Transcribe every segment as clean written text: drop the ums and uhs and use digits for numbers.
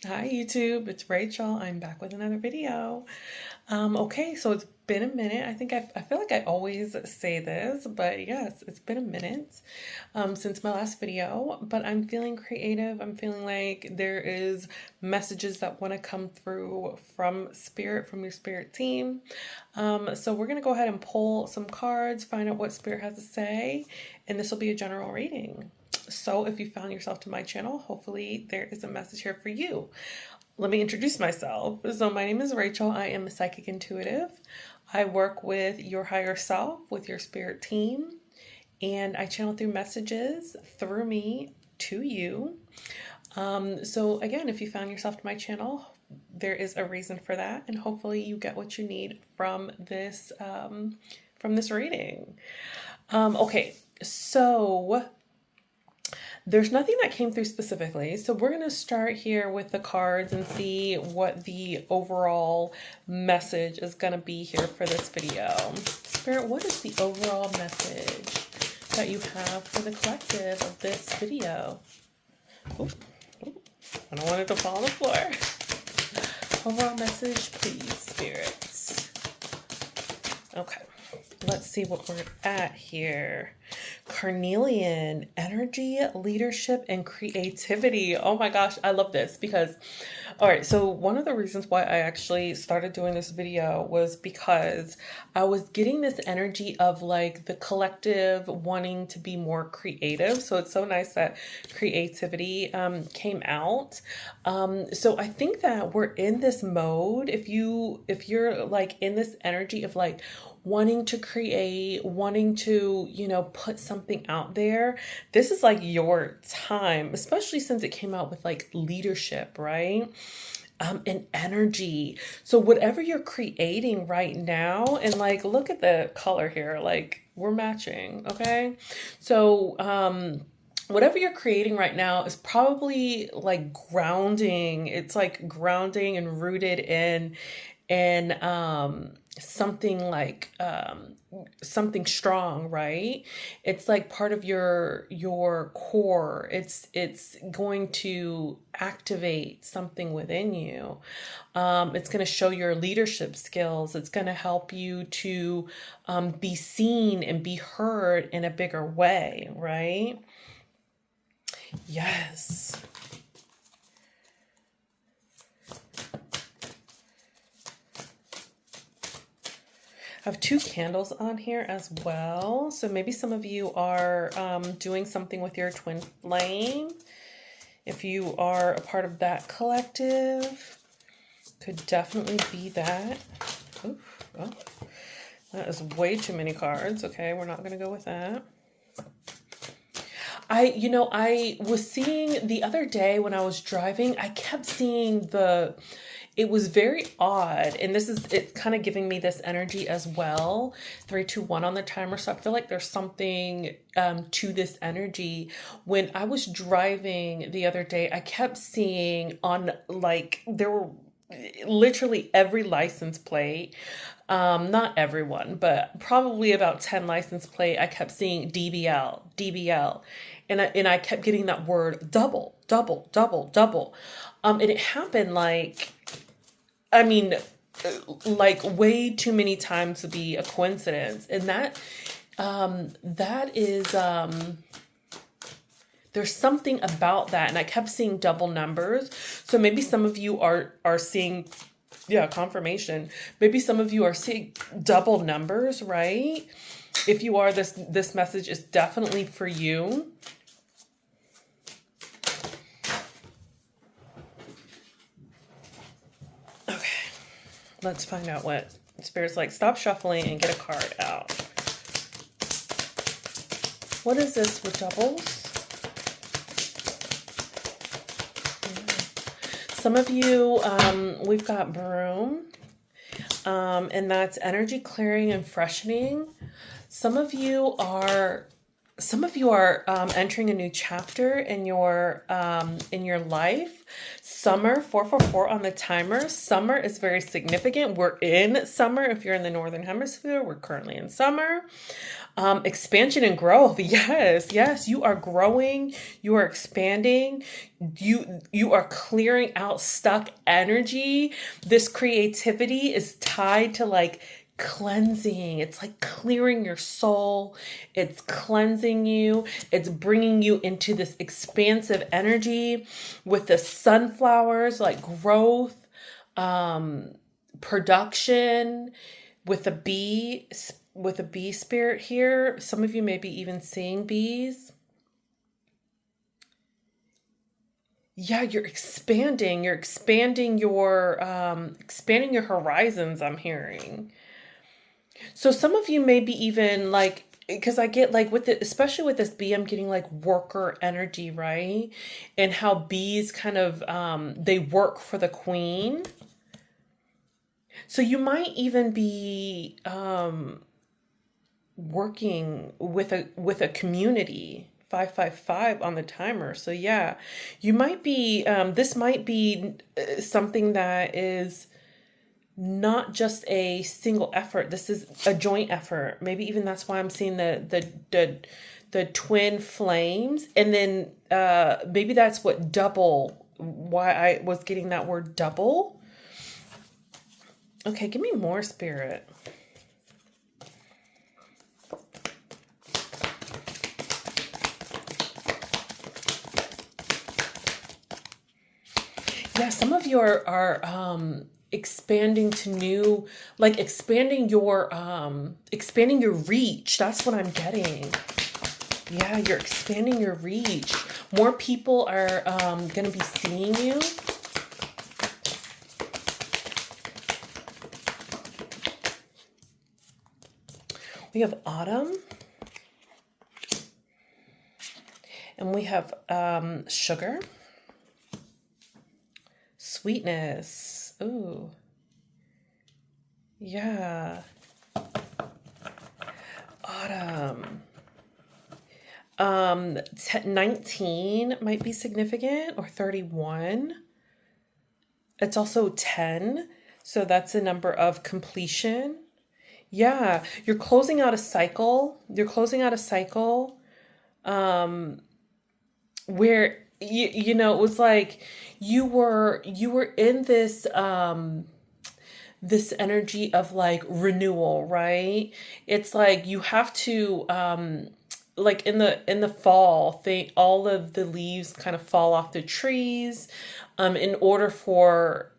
Hi YouTube, it's Rachel. I'm back with another video. Okay, so it's been a minute. I feel like I always say this, but yes, it's been a minute since my last video, but I'm feeling creative. I'm feeling like there is messages that want to come through from spirit, from your spirit team. So we're going to go ahead and pull some cards, find out what spirit has to say, and this will be a general reading. So if you found yourself to my channel, hopefully there is a message here for you. Let me introduce myself. So my name is Rachel. I am a psychic intuitive. I work with your higher self, with your spirit team, and I channel through messages through me to you. So again, if you found yourself to my channel, there is a reason for that, and hopefully you get what you need from this reading. Okay, so there's nothing that came through specifically, so we're going to start here with the cards and see what the overall message is going to be here for this video. Spirit, what is the overall message that you have for the collective of this video? Ooh, ooh, I don't want it to fall on the floor. Overall message, please, spirits. Okay, let's see what we're at here. Carnelian, energy, leadership, and creativity. Oh my gosh, I love this because, all right, so one of the reasons why I actually started doing this video was because I was getting this energy of like the collective wanting to be more creative. So it's so nice that creativity came out. So I think that we're in this mode. If you're like in this energy of like wanting to create, wanting to, put something out there, this is like your time, especially since it came out with like leadership, right? And energy. So whatever you're creating right now, and like, look at the color here, like we're matching, okay? So, whatever you're creating right now is probably like grounding. It's like grounding and rooted in something like something strong, right? It's like part of your core. It's going to activate something within you. It's going to show your leadership skills. It's going to help you to be seen and be heard in a bigger way, right? Yes. I have two candles on here as well. So maybe some of you are doing something with your twin flame. If you are a part of that collective, could definitely be that. Oof, oh, that is way too many cards. Okay, we're not going to go with that. I was seeing the other day when I was driving, I kept seeing it was very odd. And it's kind of giving me this energy as well. 3, 2, 1 on the timer. So I feel like there's something to this energy. When I was driving the other day, I kept seeing on like, there were literally every license plate, not everyone, but probably about 10 license plate, I kept seeing DBL, DBL. And I kept getting that word double, double, double, double. And it happened I mean, like way too many times to be a coincidence. And that is, there's something about that. And I kept seeing double numbers. So maybe some of you are seeing, yeah, confirmation. Maybe some of you are seeing double numbers, right? If you are, this message is definitely for you. Okay, let's find out what Spirit's like. Stop shuffling and get a card out. What is this with doubles? Some of you, we've got broom, and that's energy clearing and freshening. Some of you are some of you are entering a new chapter in your life. Summer 444 on the timer. Summer is very significant. We're in summer. If you're in the northern hemisphere, we're currently in summer. Expansion and growth. Yes, yes, you are growing, you are expanding, you are clearing out stuck energy. This creativity is tied to like cleansing. It's like clearing your soul. It's cleansing you. It's bringing you into this expansive energy with the sunflowers, like growth, um, production, with a bee, with a bee spirit here. Some of you may be even seeing bees. Yeah, expanding your horizons, I'm hearing. So some of you may be even like, because I get like with it, especially with this bee, I'm getting like worker energy, right? And how bees kind of they work for the queen. So you might even be working with a community. 555 on the timer. So yeah, you might be this might be something that is not just a single effort. This is a joint effort. Maybe even that's why I'm seeing the twin flames. And then maybe that's what double, why I was getting that word double. Okay, give me more, spirit. Yeah, some of you are expanding to new, like expanding your reach. That's what I'm getting. Yeah, you're expanding your reach. More people are going to be seeing you. We have autumn, and we have sugar, sweetness. Ooh, yeah, autumn. 19 might be significant, or 31. It's also 10, so that's a number of completion. Yeah, you're closing out a cycle. You're closing out a cycle where you know it was like you were in this this energy of like renewal, right? It's like you have to like in the fall, they all of the leaves kind of fall off the trees in order for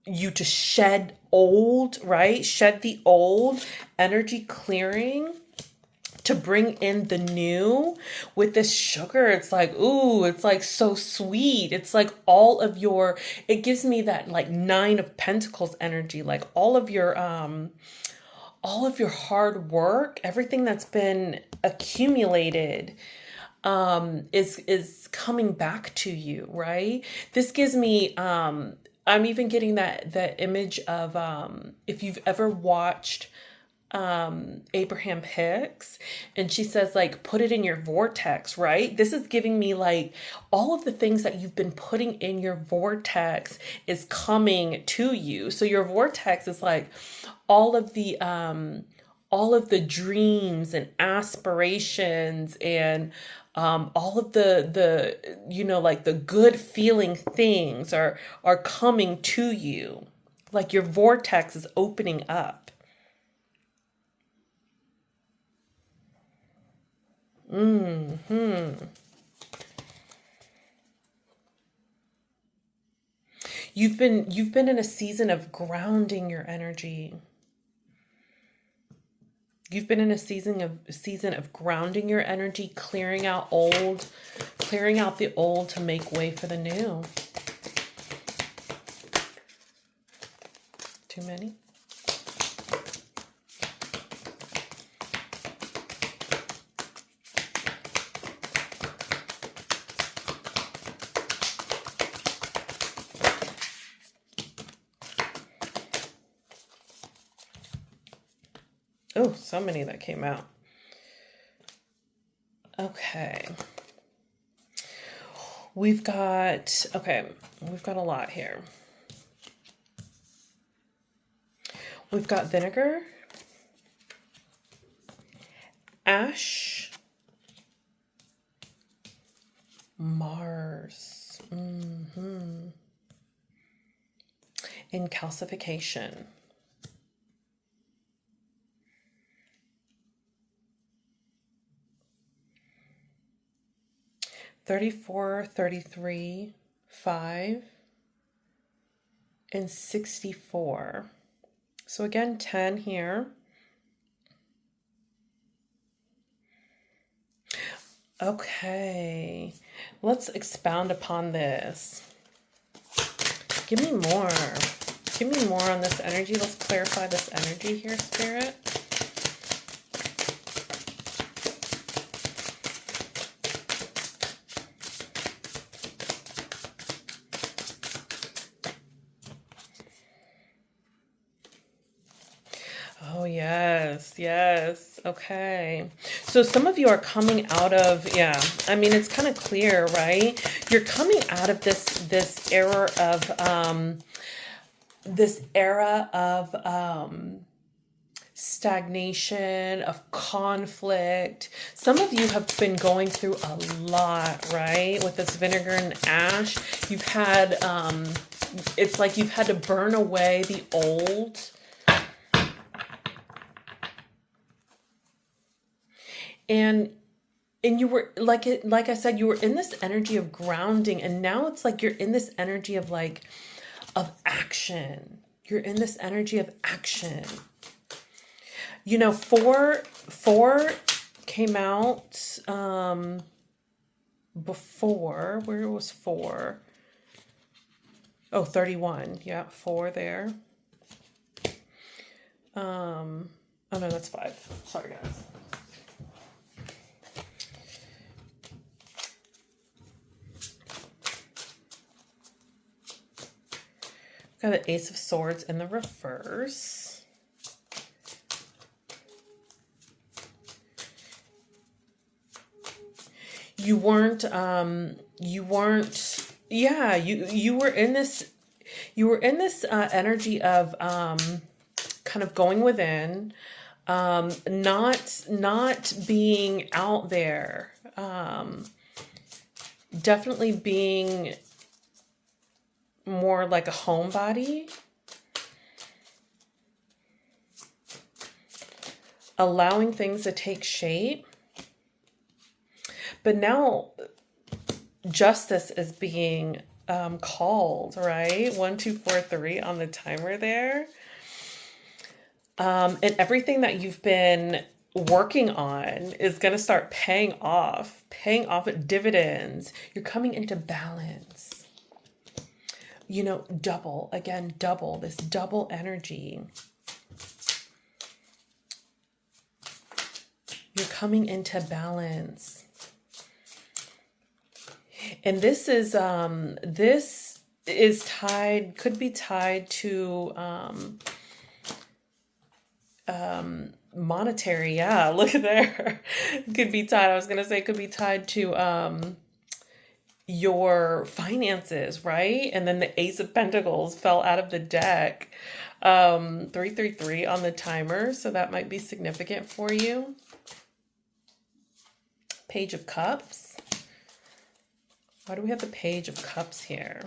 you to shed old, right? Shed the old energy, clearing to bring in the new. With this sugar, it's like, ooh, it's like so sweet. It's like all of your, it gives me that like nine of pentacles energy, like all of your hard work, everything that's been accumulated is coming back to you, right? This gives me I'm even getting that image of if you've ever watched Abraham Hicks, and she says like put it in your vortex, right? This is giving me like all of the things that you've been putting in your vortex is coming to you. So your vortex is like all of the dreams and aspirations and all of the you know like the good feeling things are coming to you, like your vortex is opening up. Hmm. You've been in a season of grounding your energy. You've been in a season of grounding your energy, clearing out the old to make way for the new. Too many? Oh, so many that came out. Okay. We've got a lot here. We've got vinegar, ash, Mars, and calcification. 34, 33, 5, and 64. So again, 10 here. Okay, let's expound upon this. Give me more. Give me more on this energy. Let's clarify this energy here, Spirit. Oh, yes, yes. Okay. So some of you are coming out of, yeah, I mean, it's kind of clear, right? You're coming out of this era of stagnation, of conflict. Some of you have been going through a lot, right? With this vinegar and ash, you've had it's like you've had to burn away the old. And you were like I said, you were in this energy of grounding, and now it's like you're in this energy of of action. You're in this energy of action. You know, four came out before. Where was 4? Oh, 31. Yeah, 4 there. Oh no, that's 5. Sorry, guys. Got the Ace of Swords in the reverse. You weren't, yeah, you were in this, energy of, kind of going within, not being out there, definitely being more like a homebody, allowing things to take shape. But now justice is being called, right? 1, 2, 4, 3 on the timer there. And everything that you've been working on is going to start paying off dividends. You're coming into balance. You know, double this double energy. You're coming into balance. And this is tied, could be tied to monetary. Yeah, look at there. Could be tied. I was going to say could be tied to your finances, right? And then the Ace of Pentacles fell out of the deck. 333 on the timer, so that might be significant for you. Page of Cups. Why do we have the Page of Cups here?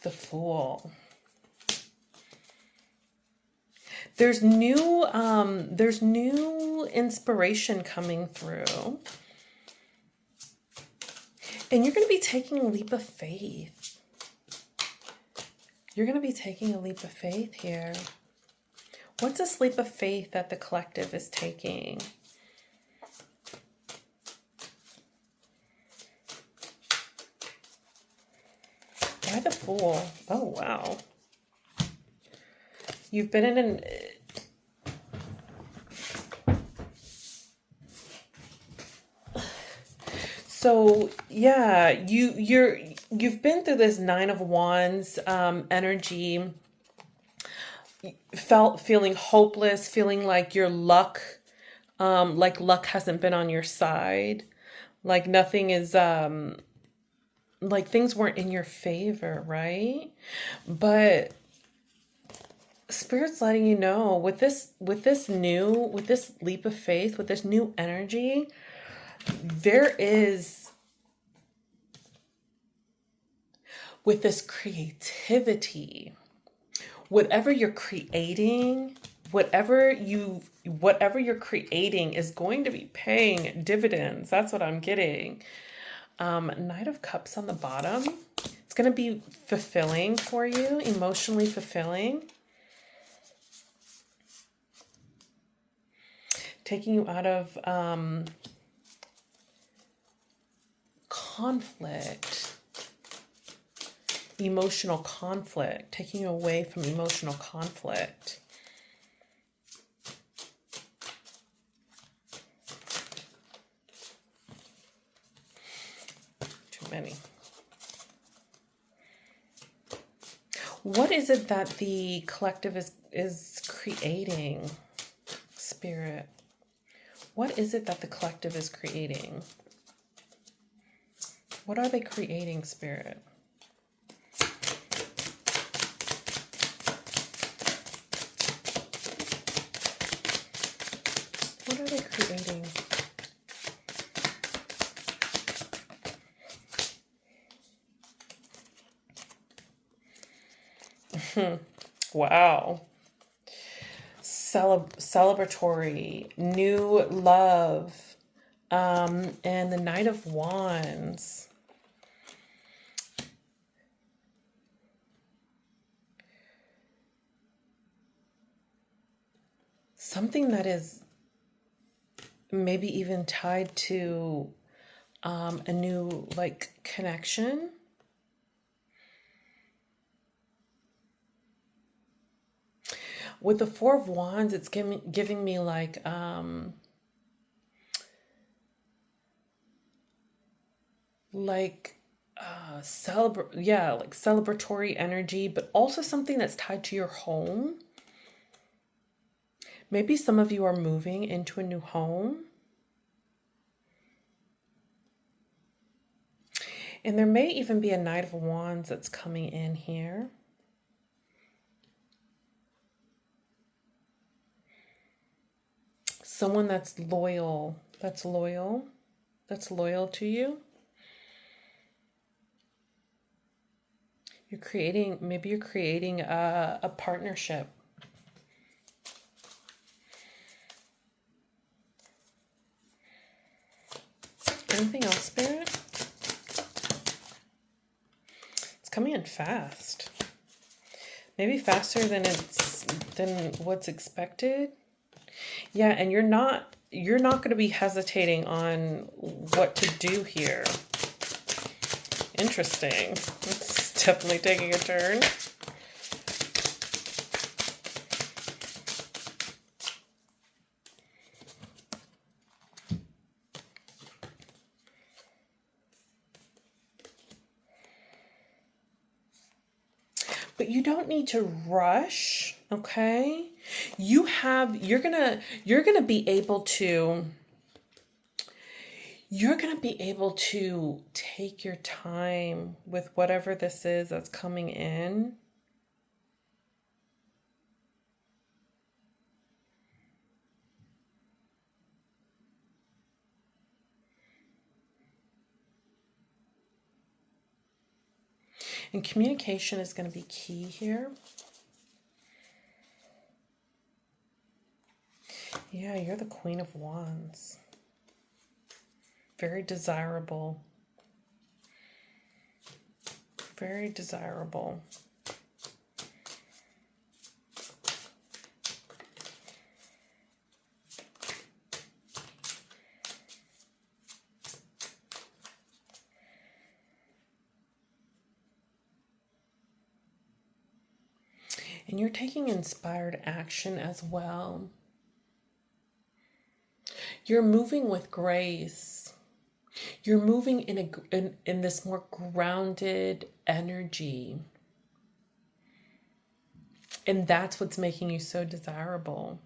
The Fool. There's new inspiration coming through. And you're going to be taking a leap of faith. You're going to be taking a leap of faith here. What's this leap of faith that the collective is taking? Why the Fool? Oh, wow. You've been in an... So, yeah, you've been through this 9 of Wands energy feeling hopeless, feeling like luck hasn't been on your side, like nothing is, like things weren't in your favor, right? But Spirit's letting you know with this leap of faith, with this new energy, there is, with this creativity, whatever you're creating, whatever you're creating is going to be paying dividends. That's what I'm getting. Knight of Cups on the bottom. It's going to be fulfilling for you, emotionally fulfilling. Taking you out of conflict, emotional conflict, taking you away from emotional conflict. Too many. What is it that the collective is creating, Spirit? What is it that the collective is creating? What are they creating, Spirit? What are they creating? Wow. Celebratory, new love, and the Knight of Wands. Something that is maybe even tied to a new like connection. With the Four of Wands, it's giving me like like celebratory energy, but also something that's tied to your home. Maybe some of you are moving into a new home. And there may even be a Knight of Wands that's coming in here. Someone that's loyal, that's loyal to you. Maybe you're creating a partnership. Anything else, Spirit? It's coming in fast. Maybe faster than what's expected. Yeah, and you're not going to be hesitating on what to do here. Interesting. It's definitely taking a turn. But you don't need to rush, okay? You're going to be able to take your time with whatever this is that's coming in. And communication is going to be key here. Yeah, you're the Queen of Wands. Very desirable. Very desirable. And you're taking inspired action as well. You're moving with grace. You're moving in this more grounded energy. And that's what's making you so desirable.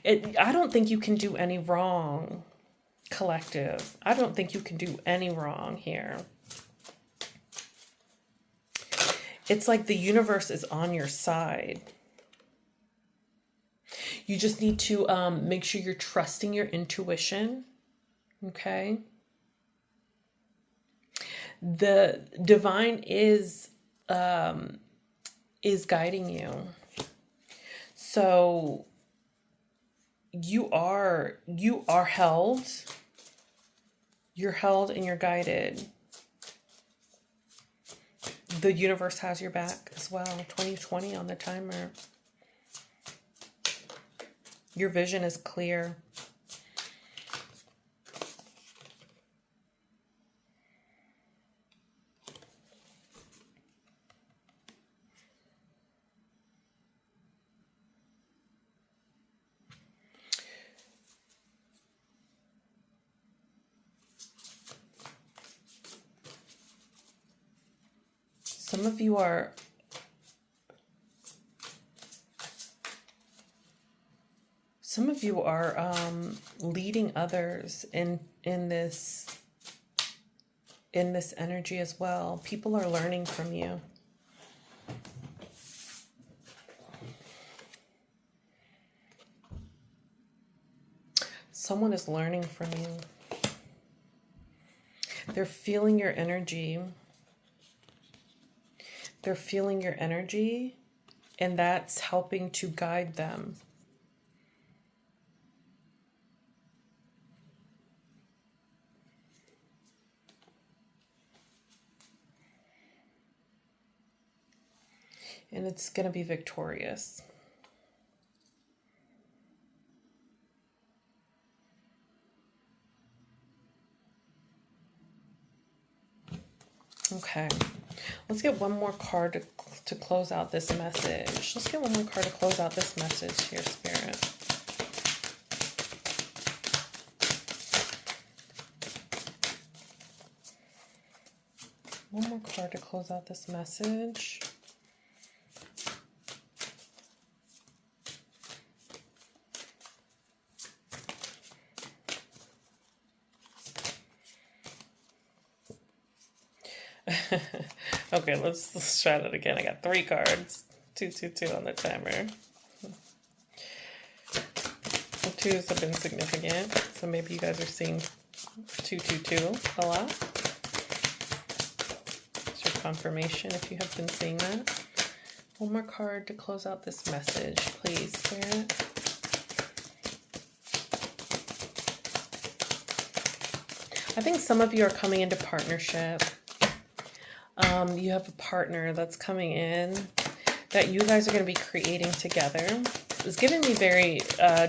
I don't think you can do any wrong, collective. I don't think you can do any wrong here. It's like the universe is on your side. You just need to make sure you're trusting your intuition. Okay. The divine is guiding you. So you are held. You're held and you're guided. The universe has your back as well. 2020 on the timer. Your vision is clear. Some of you are leading others in this energy as well. People are learning from you. Someone is learning from you. They're feeling your energy. They're feeling your energy, and that's helping to guide them. And it's going to be victorious. Okay. Let's get one more card to close out this message. Let's get one more card to close out this message here, Spirit. One more card to close out this message. Okay, let's try that again. I got 3 cards. 2, 2, 2 on the timer. The 2s have been significant, so maybe you guys are seeing 2, 2, 2 a lot. It's your confirmation if you have been seeing that. One more card to close out this message, please, Spirit. I think some of you are coming into partnership. You have a partner that's coming in that you guys are going to be creating together. It's giving me very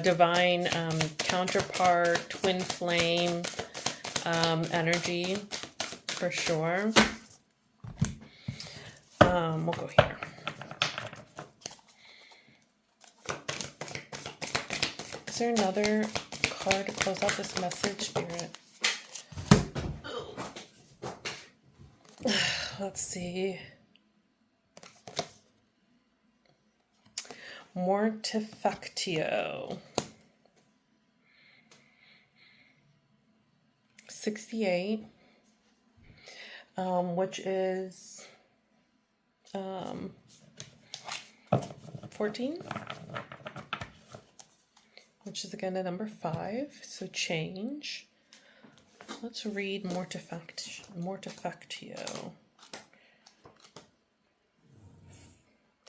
divine counterpart, twin flame energy for sure. We'll go here. Is there another card to close out this message, Spirit? Let's see. Mortifactio. 68. Which is 14. Which is again a number 5. So change. Let's read Mortifactio.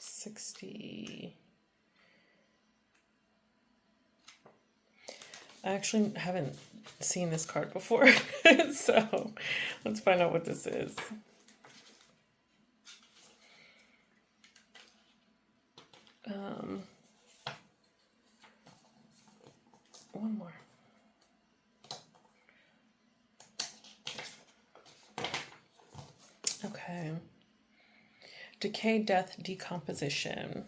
60. I actually haven't seen this card before, so let's find out what this is. One more. Okay. Decay, death, decomposition.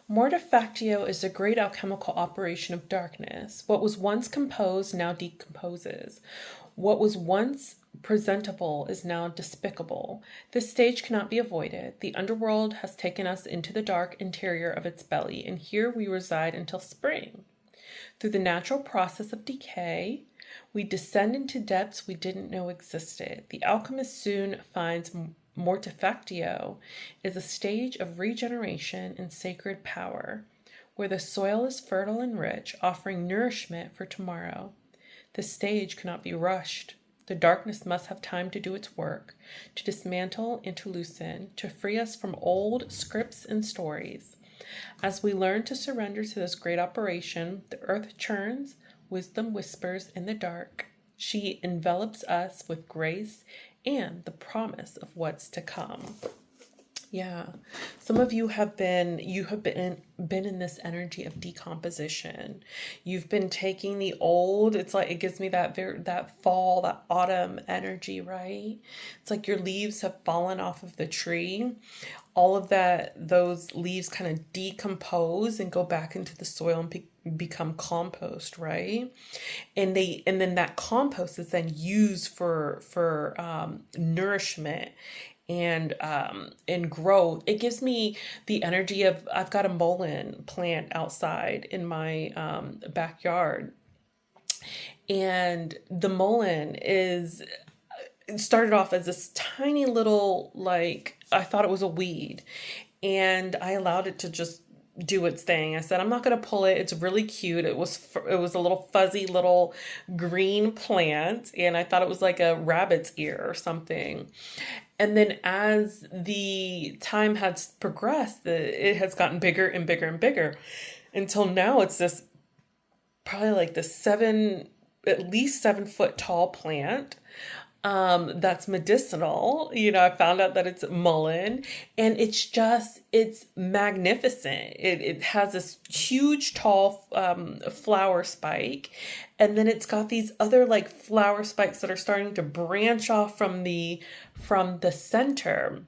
Mortifactio is the great alchemical operation of darkness. What was once composed now decomposes. What was once presentable is now despicable. This stage cannot be avoided. The underworld has taken us into the dark interior of its belly, and here we reside until spring. Through the natural process of decay, we descend into depths we didn't know existed. The alchemist soon finds mortifactio is a stage of regeneration and sacred power, where the soil is fertile and rich, offering nourishment for tomorrow. This stage cannot be rushed. The darkness must have time to do its work, to dismantle and to loosen, to free us from old scripts and stories. As we learn to surrender to this great operation, the earth churns, wisdom whispers in the dark. She envelops us with grace and the promise of what's to come. Yeah, some of you have been in this energy of decomposition. You've been taking the old. It's like it gives me that fall, that autumn energy, right? It's like your leaves have fallen off of the tree. All of those leaves kind of decompose and go back into the soil and become compost, right? And then that compost is then used for nourishment and growth. It gives me the energy of, I've got a mullein plant outside in my backyard, and the mullein it started off as this tiny little, like, I thought it was a weed, and I allowed it to just do its thing. I said, I'm not going to pull it. It's really cute. It was a little fuzzy little green plant, and I thought it was like a rabbit's ear or something. And then as the time has progressed, it has gotten bigger and bigger and bigger until now it's this probably like the at least 7 foot tall plant. That's medicinal. I found out that it's mullein, and it's magnificent. It has this huge tall flower spike, and then it's got these other like flower spikes that are starting to branch off from the center.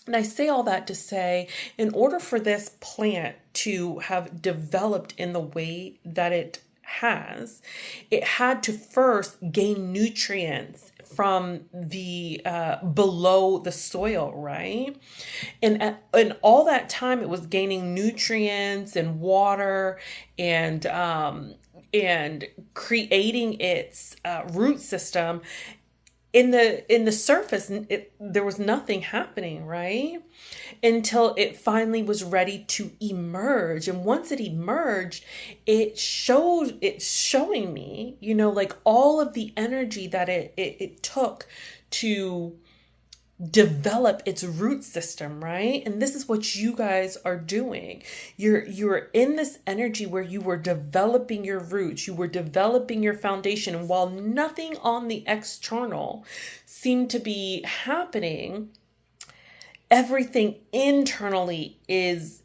And I say all that to say, in order for this plant to have developed in the way that it had to first gain nutrients from the below the soil, right? And all that time it was gaining nutrients and water and creating its root system. In the surface, there was nothing happening, right? Until it finally was ready to emerge. And once it emerged, it's showing me, like all of the energy that it took to develop its root system, right? And this is what you guys are doing. You're in this energy where you were developing your roots, you were developing your foundation, and while nothing on the external seemed to be happening, everything internally has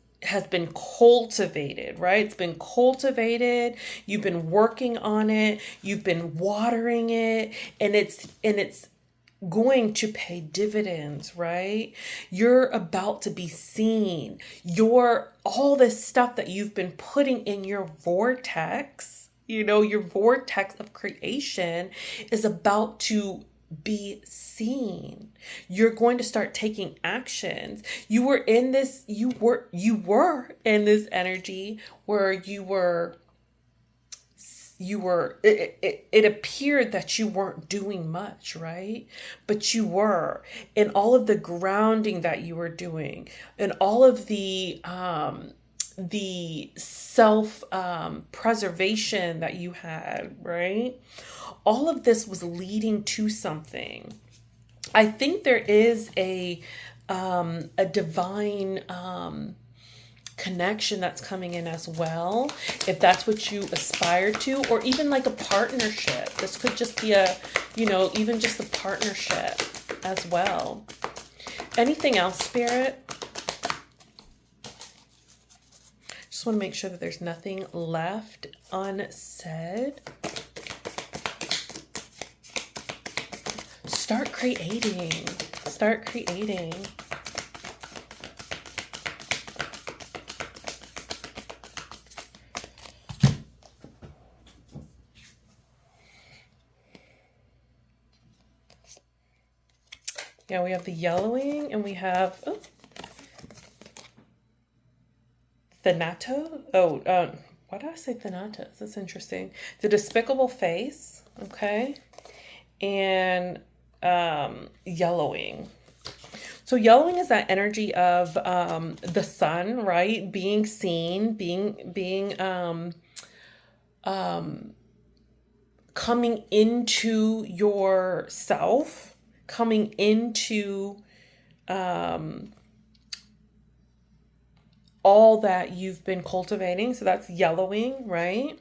been cultivated, right? It's been cultivated. You've been working on it. You've been watering it, and it's going to pay dividends, right? You're about to be seen. All this stuff that you've been putting in your vortex, your vortex of creation is about to be seen. You're going to start taking actions. You were in this energy where it appeared that you weren't doing much, right? But you were. And all of the grounding that you were doing, and all of the self preservation that you had, right? All of this was leading to something. I think there is a divine connection that's coming in as well, if that's what you aspire to, or even like a partnership. This could just be even just a partnership as well. Anything else, Spirit? Just want to make sure that there's nothing left unsaid. Start creating. Start creating. Yeah, we have the yellowing and we have Thanatos. Why did I say Thanatos? That's interesting. The despicable face, okay, and yellowing. So yellowing is that energy of the sun, right? Being seen, being coming into yourself, coming into all that you've been cultivating. So that's yellowing, right?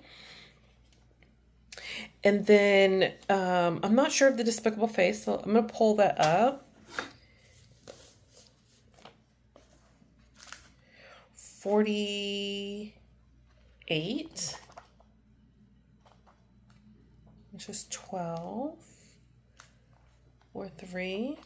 And then I'm not sure of the despicable face, so I'm going to pull that up. 48, which is 12, or 3.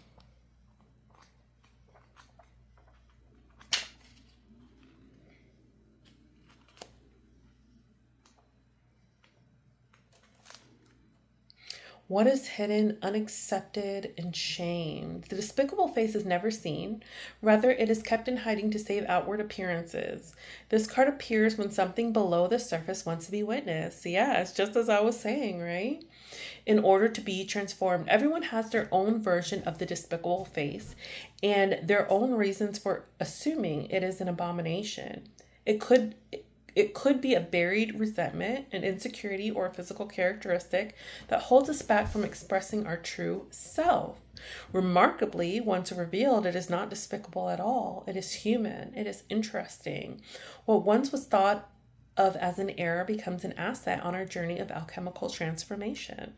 What is hidden, unaccepted, and shamed? The despicable face is never seen. Rather, it is kept in hiding to save outward appearances. This card appears when something below the surface wants to be witnessed. Yeah, it's just as I was saying, right? In order to be transformed, everyone has their own version of the despicable face and their own reasons for assuming it is an abomination. It could be a buried resentment, an insecurity, or a physical characteristic that holds us back from expressing our true self. Remarkably, once revealed, it is not despicable at all. It is human. It is interesting. What once was thought of as an error becomes an asset on our journey of alchemical transformation.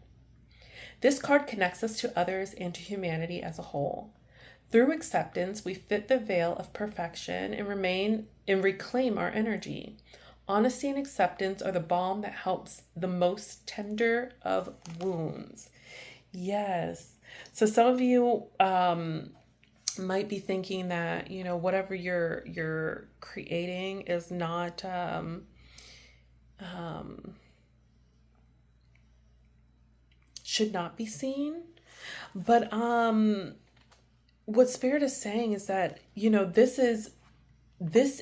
This card connects us to others and to humanity as a whole. Through acceptance, we fit the veil of perfection and reclaim our energy. Honesty and acceptance are the balm that helps the most tender of wounds. Yes. So some of you might be thinking that, whatever you're creating is not should not be seen. But what Spirit is saying is that, this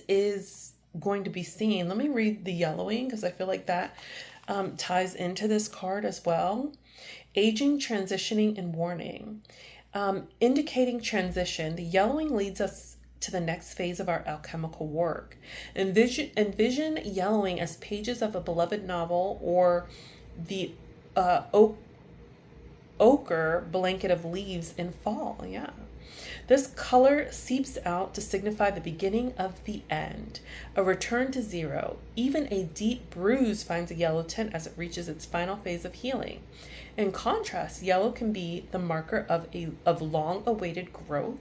is going to be seen. Let me read the yellowing because I feel like that ties into this card as well. Aging, transitioning, and warning. Indicating transition, the yellowing leads us to the next phase of our alchemical work. Envision yellowing as pages of a beloved novel or the ochre blanket of leaves in fall. Yeah. This color seeps out to signify the beginning of the end, a return to zero. Even a deep bruise finds a yellow tint as it reaches its final phase of healing. In contrast, yellow can be the marker of long-awaited growth,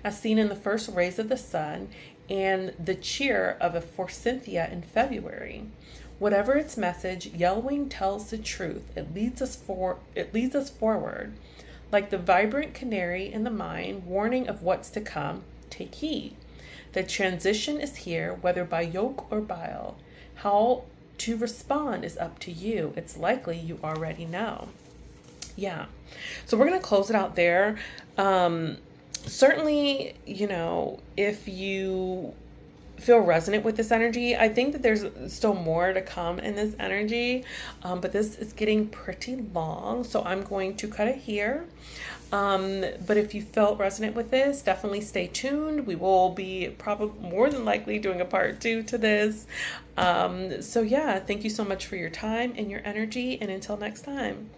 as seen in the first rays of the sun and the cheer of a forsythia in February. Whatever its message, yellowing tells the truth. It leads us forward. Like the vibrant canary in the mine, warning of what's to come, take heed. The transition is here, whether by yoke or bile. How to respond is up to you. It's likely you already know. Yeah. So we're going to close it out there. Certainly, if you feel resonant with this energy, I think that there's still more to come in this energy, but this is getting pretty long, so I'm going to cut it here. But if you felt resonant with this, definitely stay tuned. We will be probably more than likely doing a part 2 to this. So yeah, thank you so much for your time and your energy, and until next time.